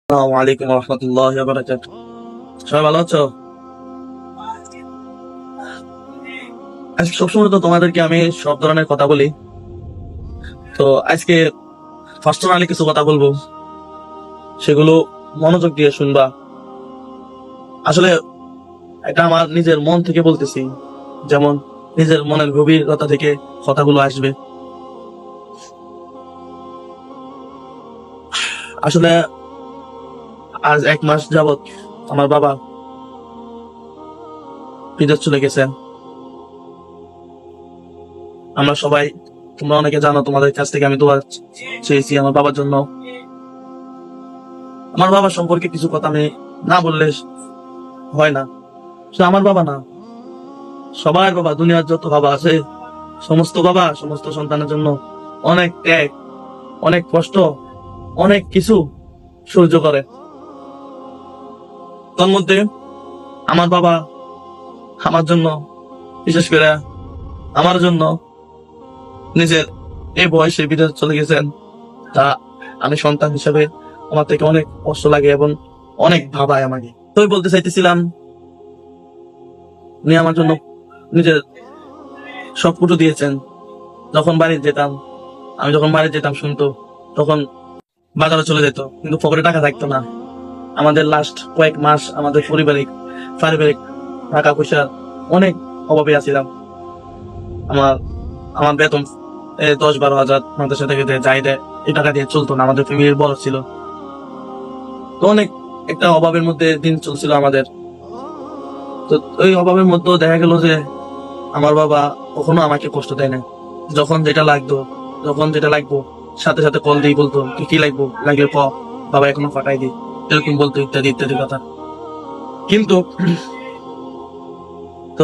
আসসালামু আলাইকুম ওয়া রাহমাতুল্লাহি ওয়া বারাকাতুহু। সবাই ভালো আছো? আজকে সবসময় তো তোমাদেরকে আমি সব ধরনের কথা বলি, তো আজকে পার্সোনালি কিছু কথা বলবো, সেগুলো মনোযোগ দিয়ে শুনবা। আসলে এটা আমার নিজের মন থেকে বলতেছি, যেমন নিজের মনের গভীরতা থেকে কথাগুলো আসবে। আসলে আজ 1 মাস যাবত আমার বাবা বিদেশ চলে গেছেন। আমরা সবাই, তোমরা অনেকে জানো, তোমাদের কাছ থেকে আমি দোয়া চেয়েছি আমার বাবার জন্য। আমার বাবা সম্পর্কে কিছু কথা আমি না বললে হয় না। সে আমার বাবা না, সবার বাবা। দুনিয়ার যত বাবা আছে, সমস্ত বাবা সমস্ত সন্তানের জন্য অনেক ত্যাগ, অনেক কষ্ট, অনেক কিছু সহ্য করে। তার মধ্যে আমার বাবা আমার জন্য, বিশেষ করে আমার জন্য, নিজের এই বয়সে বিদেশ চলে গেছেন। তা আমি সন্তান হিসেবে আমার থেকে অনেক কষ্ট লাগে এবং অনেক ভাবায় আমাকে। তো বলতে চাইতেছিলাম, উনি আমার জন্য নিজের সবকিছু দিয়েছেন। যখন বাড়ি যেতাম, আমি যখন বাড়ি যেতাম শুনতো, তখন বাজারে চলে যেত, কিন্তু পকেটে টাকা থাকতো না। আমাদের লাস্ট কয়েক মাস আমাদের পারিবারিক টাকা পয়সা অনেক অভাবে আছিলাম। আমার আমার বেতন 10-12 হাজার মাদ্রাসা থেকে যাই দেয়, এই টাকা দিয়ে চলতো না। আমাদের ফ্যামিলির বড় ছিল, তো অনেক একটা অভাবের মধ্যে দিন চলছিল আমাদের। তো ওই অভাবের মধ্যে দেখা গেল যে আমার বাবা কখনো আমাকে কষ্ট দেয় না। যখন যেটা লাগবো সাথে সাথে কল দিয়ে বলতো, কি লাগবো, লাগলে বাবা এখনো পাঠাই দিই, এরকম বলতো, ইত্যাদি ইত্যাদি কথা। কিন্তু তো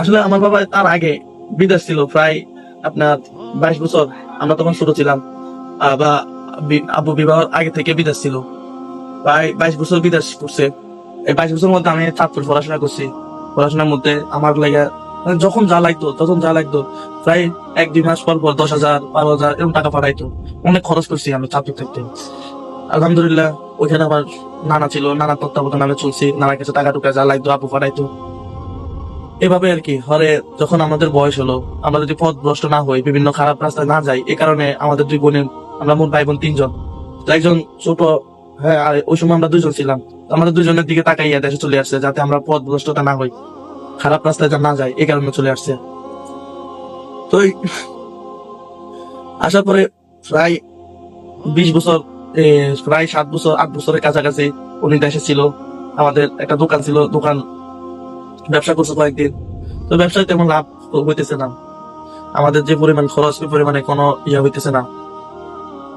আসলে আমার বাবা তার আগে বিদেশ ছিল, প্রায় আপনার 22 বছর। আমরা তখন ছোট ছিলাম, বা আব্বু বিবাহ আগে থেকে বিদেশ ছিল, প্রায় 22 বছর বিদেশ করছে। এই 22 বছর মধ্যে আমি চাঁদপুর পড়াশোনা করছি। পড়াশোনার মধ্যে আমার লাগে যখন যা লাগতো প্রায় 1-2 মাস পর 10,000 12,000 এরকম টাকা পাঠাইতো। অনেক খরচ করছি আমি চাঁদপুর থাকতে। আলহামদুলিল্লাহ, ওইখানে আমার নানা ছিল, নানা তত্ত্বাবধানে আমি চলছি। নানার কাছে টাকা টুকা যা লাগতো আব্বু পাঠাইতো। এভাবে আর কি। হরে যখন আমাদের বয়স হলো, আমরা যদি পথ ভ্রষ্ট না হই, বিভিন্ন খারাপ রাস্তায় না যাই, এই কারণে আমাদের 2 বোনের, আমরা মোট ভাই বোন 3 জন। তো একজন ছোট, হ্যাঁ, আর ওই সময় আমরা 2 জন ছিলাম। আমাদের 2 জনের দিকে তাকাইয়া দেশে চলে আসছে, যাতে আমরা পথ ভ্রষ্টতা না হই, খারাপ রাস্তায় না যাই, এই কারণে চলে আসছে। তো আসার পরে প্রায় 20 বছর, প্রায় 7 বছর 8 বছরের কাছাকাছি উনি দেশে ছিল। আমাদের একটা দোকান ছিল, দোকান ব্যবসা করছে কয়েকদিন। তো ব্যবসায় তেমন লাভ হইতেছে না, আমাদের যে পরিমাণ খরচ ওই পরিমাণে কোনো হইতেছে না।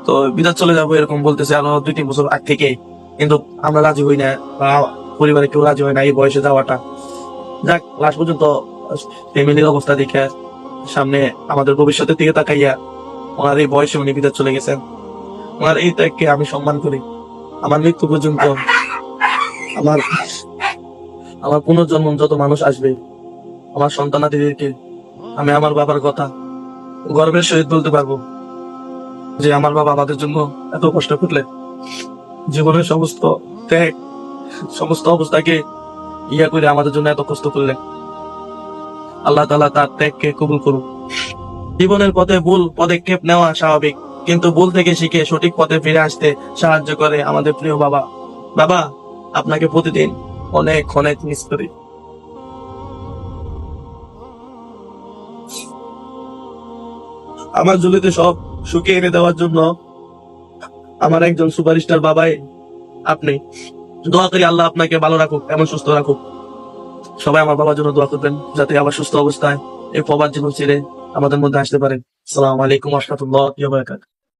তো বিদেশ চলে যাবো এরকম বলতেছে আরো 2-3 বছর আগ থেকে, কিন্তু আমরা রাজি হই না, বা পরিবারে কেউ রাজি হয় না এই বয়সে যাওয়াটা। যাক, লাস্ট পর্যন্ত ফ্যামিলির অবস্থা দেখে, সামনে আমাদের ভবিষ্যতের দিকে তাকাইয়া ওনার এই বয়সে উনি বিদেশ চলে গেছেন। ওনার এই ত্যাগকে আমি সম্মান করি। আমার মৃত্যু পর্যন্ত আমার আমার পুনর্জন্ম যত মানুষ আসবে, আমার সন্তানাদিদেরকে আমি আমার বাবার কথা গর্বের সহিত বলতে পারবো যে আমার বাবা আমাদের জন্য এত কষ্ট করলেন। জীবনের সমস্ত ত্যাগ, সমস্ত অবস্থাকে করে আমাদের জন্য এত কষ্ট করলেন। আল্লাহ তাআলা তার ত্যাগকে কবুল করুন। জীবনের পথে ভুল পদক্ষেপ নেওয়া স্বাভাবিক, কিন্তু ভুল থেকে শিখে সঠিক পথে ফিরে আসতে সাহায্য করে আমাদের প্রিয় বাবা। বাবা, আপনাকে প্রতিদিন অনেক অনেক মিস করি। আমার ঝুলিতে সব সুখে এনে দেওয়ার জন্য আমার একজন সুপারস্টার বাবাই আপনি। দোয়া করি আল্লাহ আপনাকে ভালো রাখুক এবং সুস্থ রাখুক। সবাই আমার বাবার জন্য দোয়া করবেন, যাতে আবার সুস্থ অবস্থায় এই প্রবাদ জীবন ছেড়ে আমাদের মধ্যে আসতে পারে। আসসালামু আলাইকুম ওয়া রাহমাতুল্লাহি ওয়া বারাকাতুহু।